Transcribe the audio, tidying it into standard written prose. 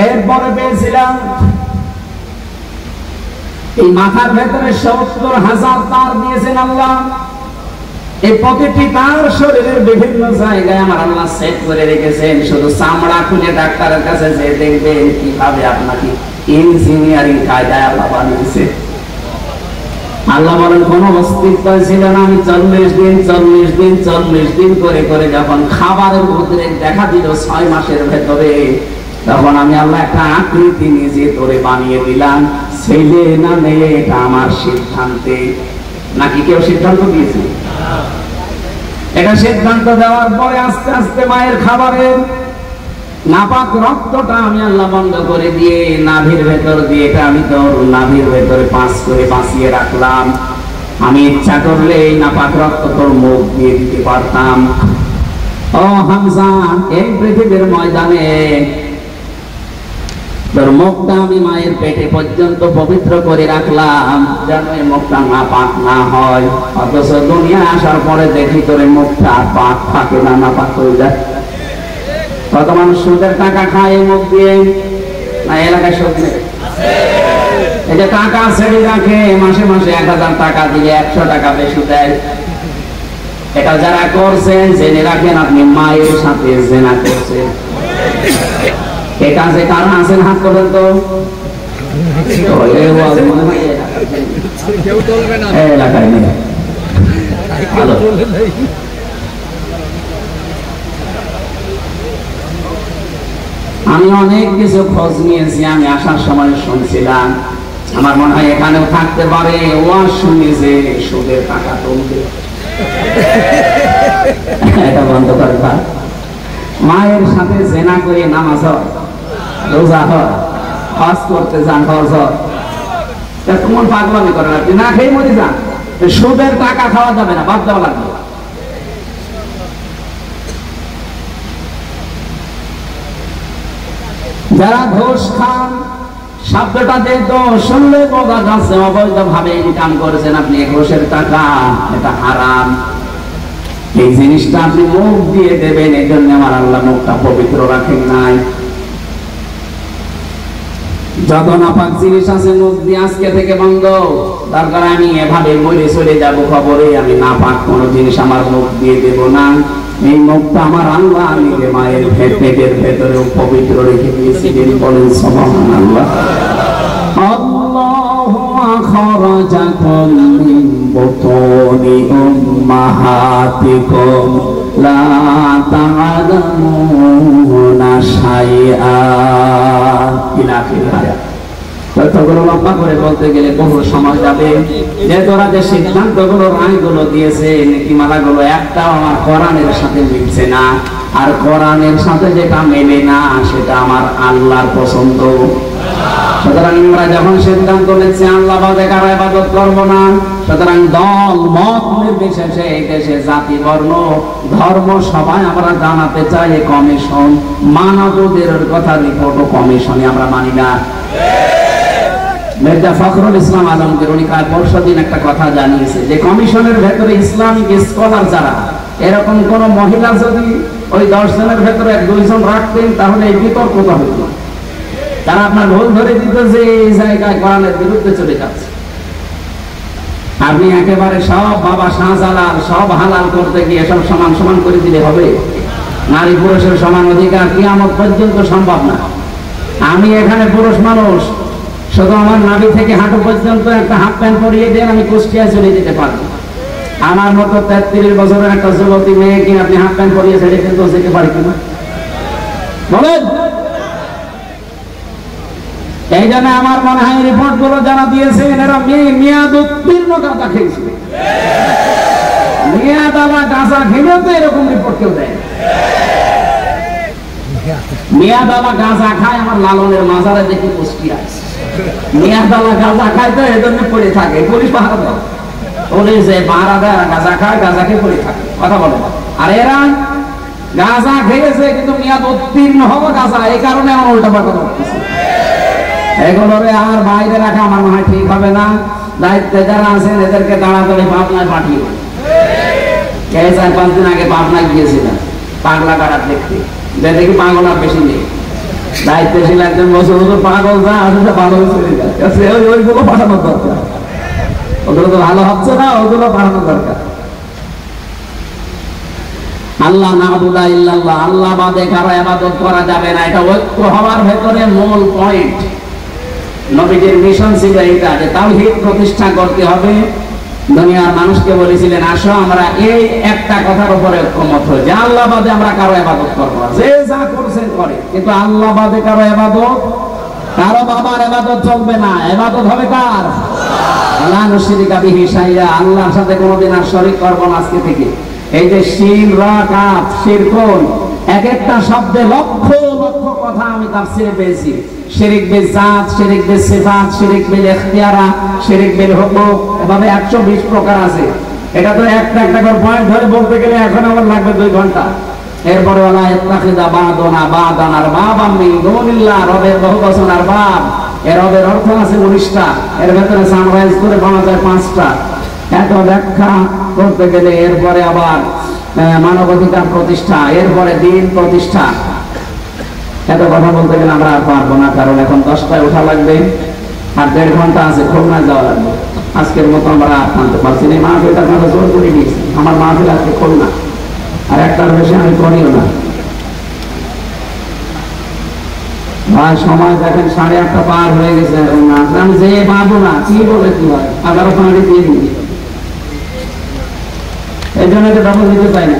এরপরে পেয়েছিলাম এই মাথার ভেতরে ৭০,০০০ তার দিয়েছেন আল্লাহ। এই প্রতিটি তার শরীরের বিভিন্ন জায়গায় আমার আল্লাহ সেট করে রেখেছেন। শুধু চামড়া খুলে ডাক্তারের কাছে যে দেখবেন কিভাবে আপনাকে ইঞ্জিনিয়ারিং কায়দায় আল্লাহ বানিয়েছে। আল্লাহ বলেন কোন অস্তিত্ব ছিল না, আমি ৪০ দিন করে করে যখন খাবারের মধ্যে দেখা দিল ৬ মাসের ভেতরে, তখন আমি আল্লাহ একটা আকৃতি নিজে তোরে বানিয়ে দিলাম। ছেলে না মেয়ে এটা আমার সিদ্ধান্তে। নাকি কেউ সিদ্ধান্ত দিয়েছে? এটা সিদ্ধান্ত দেওয়ার পরে আস্তে আস্তে মায়ের খাবারের নাপাক রক্তটা আমি আল্লাহ বন্ধ করে দিয়ে নাভির ভেতর দিয়ে এটা আমি তোর নাভির ভেতরে পাস করে বাঁচিয়ে রাখলাম। আমি ইচ্ছা করলে এই নাপাক রক্ত তোর মুখ দিয়ে দিতে পারতাম। ও হামজা, এই পৃথিবীর ময়দানে তোর মুখটা আমি মায়ের পেটে পর্যন্ত পবিত্র করে রাখলাম যেন এই মুখটা নাপাক না হয়। অথচ দুনিয়া আসার পরে দেখি তোর মুখটা পাক থাকে না, নাপাক হয়ে যায়। কত মানুষ সুদের টাকা খায় এই মুখ দিয়ে, না এলাকায় সুদ নেই? এই যে টাকা ছেড়ে রাখে মাসে মাসে ১০০০ টাকা দিলে ১০০ টাকা বেশি দেয়। এটা যারা করছেন জেনে রাখেন আপনি মায়ের সাথে জেনা করছেন। এই কাজে কারণ আছেন হাত পর্যন্ত এলাকায় নেই। আমি অনেক কিছু খোঁজ নিয়েছি, আমি আসার সময় শুনছিলাম, আমার মনে হয় এখানেও থাকতে পারে ওয়াজ শুনি যে সুদের টাকা তুলবে। এটা বন্ধ করে মায়ের সাথে জেনা করে নামাজ হয়, রোজা হয়, হজ করতে যান, হজ হয়। তোমার পাগলামি করেন, আপনি না খেয়ে মরে যান। সুদের টাকা খাওয়া যাবে না, বাদ দেওয়া লাগবে। যারা ঘুষ খান, শব্দটা যেহেতু শুনলে বোঝা যাচ্ছে অবৈধ ভাবে ইনকাম করেছেন আপনি ঘুষের টাকা, এটা হারাম। এই জিনিসটা আপনি মুখ দিয়ে দেবেন, এই জন্য আমার আল্লাহ মুখটা পবিত্র রাখেন নাই। যত নাপাক জিনিস আছে মুখ দিয়ে আজকে থেকে বন্ধ। দরকার আমি এভাবে মরে চলে যাব, খবরে আমি নাপাক কোনো জিনিস আমার মুখ দিয়ে দেব না। এই মুখটা আমার আল্লাহ নিজে মায়ের পেটের ভেতরেও পবিত্র রেখে দিয়েছিলেন। বলেন সুবহানাল্লাহ। আল্লাহু আখরাজাকুম মিন বুতুনি উম্মাহাতিকুম লা তা'লামুনা শাইআ ইলা আখির। ততগুলো লম্বা করে বলতে গেলে বহু সময় যাবে। যে তোরা যে সিদ্ধান্তগুলো রায়গুলো দিয়েছে, নীতিমালাগুলো একটাও আমার কোরআনের সাথে মিলছে না। আর কোরআনের সাথে যেটা মেলে না সেটা আমার আল্লাহর পছন্দ। সুতরাং আমরা যখন সিদ্ধান্ত নিচ্ছি আল্লাহ বাদে কারো ইবাদত করব না, সুতরাং দল মত নির্বিশেষে এই দেশে জাতি বর্ণ ধর্ম সবাই আমরা জানাতে চাই কমিশন মানবদের কথা রিপোর্ট ও কমিশনে আমরা মানি না। মির্জা ফখরুল ইসলাম আলমগীর উনি কাল পরশুদিন একটা কথা জানিয়েছে যে কমিশনের ভেতরে ইসলামিক স্কলার যারা, এরকম কোন মহিলা যদি ওই 10 জনের ভেতরে 1-2 জন রাখতেন তাহলে এই বিতর্কটা হতো না। তারা আপনার ভুল ধরে দিত যে এই জায়গায় কোরআনের বিরুদ্ধে চলে যাচ্ছে। আপনি একেবারে সব বাবা শাহজালাল সব হালাল করতে গিয়ে সব সমান সমান করে দিলে হবে? নারী পুরুষের সমান অধিকার কিয়ামত পর্যন্ত সম্ভব না। আমি এখানে পুরুষ মানুষ, শুধু আমার নাভি থেকে হাঁটু পর্যন্ত একটা হাফ প্যান্ট পরিয়ে দেন, আমি কুষ্টিয়া চলে যেতে পারবো। আমার মতো 33 বছরের একটা যুবতী মেয়েকে আপনি হাফ প্যান্ট পরিয়ে ছেড়ে কিন্তু যেতে পারি কিনা বলেন? এই জন্য আমার মনে হয় রিপোর্ট গুলো যারা দিয়েছেন এরা মেয়াদ উত্তীর্ণ গাঁজা খেয়েছে। মেয়াদ আলা গাঁজা খেলেও তো এরকম রিপোর্ট কেউ দেয়। মেয়াদ আলা গাঁজা খায় আমার লালনের মাজারে দেখি কুষ্টিয়া। মেয়াদ আলা গাঁজা খায় তো এজন্য পড়ে থাকে, পুলিশ পাহারা দেয়, পুলিশ পাহারা দেয়, গাঁজা খায়, গাঁজা খেয়ে পড়ে থাকে। কথা বলে আর এরা গাঁজা খেয়েছে কিন্তু মেয়াদ উত্তীর্ণ হবে গাঁজা, এই কারণে আমার উল্টা পাল্টা করতেছে। এগুলোরে আর বাইরে রাখা আমার মনে হয় ঠিক হবে না। দায়িত্বে যারা আছেন এদেরকে তাড়াতাড়ি পাবনায় পাঠিয়ে। 4-5 দিন আগে পাবনায় গিয়েছিলাম, পাগলা কারা দেখতে, যে দেখি পাগল আর বেশি নেই। দায়িত্বশীল একজন বছর পাগল যা আসলে ভালো চলে যায়, ওইগুলো পাঠানোর দরকার। ওগুলো তো ভালো হচ্ছে না, ওগুলো পাঠানো দরকার। আল্লাহ নাবুদা ইল্লাল্লাহ, আল্লাহ বাদে কারো ইবাদত করা যাবে না, এটা ঐক্য হওয়ার ভেতরে মূল পয়েন্ট। নবীজির মিশন ছিল এইটা, যে তাওহীদ প্রতিষ্ঠা করতে হবে। দুনিয়ার মানুষকে বলেছিলেন, আসো আমরা এই একটা কথার উপরে ঐক্যমত হই, যে আল্লাহ বাদে আমরা কারো ইবাদত করব না। যে যা করছেন করে, কিন্তু আল্লাহ বাদে কারো ইবাদত, কারো বাবার ইবাদত চলবে না। ইবাদত হবে কার? লা নুশরিকা বিহি শাইআ, আল্লাহর সাথে কোনোদিন আর শরীক করব না আজকে থেকে। এই যে শিন রা কাফ শিরকুন, এক একটা শব্দে লক্ষ লক্ষ কথা আমি তাফসীরে পেয়েছি। শিরক বিল জাত, শিরক বিল সিফাত, শিরক বিল ইখতিয়ারা, শিরক বিল হুকুক, এভাবে 120 প্রকার আছে। এটা তো একটা একটা করে পয়েন্ট ধরে বলতে গেলে এখন আমার লাগবে 2 ঘন্টা। এরপরে ওয়ালা ইত্তাখিযা বা'দুনা বা'দান আরবাবাম মিন দুনিল্লাহ, রবের বহু বচন আরবাব। এর রবের অর্থ আছে 19টা, এর ভেতরে সামরাইজ করে পাওয়া যায় 5টা। এত ব্যাখ্যা করতে গেলে এরপরে আবার মানবাধিকার প্রতিষ্ঠা, এরপরে দিন প্রতিষ্ঠা, এত কথা বলতে গেলে আমরা আর পারবো না। কারণ এখন 10টায় ওঠা লাগবে, আর 1.5 ঘন্টা আছে, খুলনায় যাওয়া লাগবে। আজকের মতো আমরা আনতে পারছি না। মাহফিলটা আপনারা জোর করে দিয়েছি, আমার মাহফিল আজকে খুলনা, আর একটার বেশি আমি করিও না। ভাই সময় দেখেন 8:30 পার হয়ে গেছে, আমি যে পাবো না, কি বলে কি হয়, 11 পানি দিয়ে দিই। এই জন্য এটা ডবল দিতে চাই না।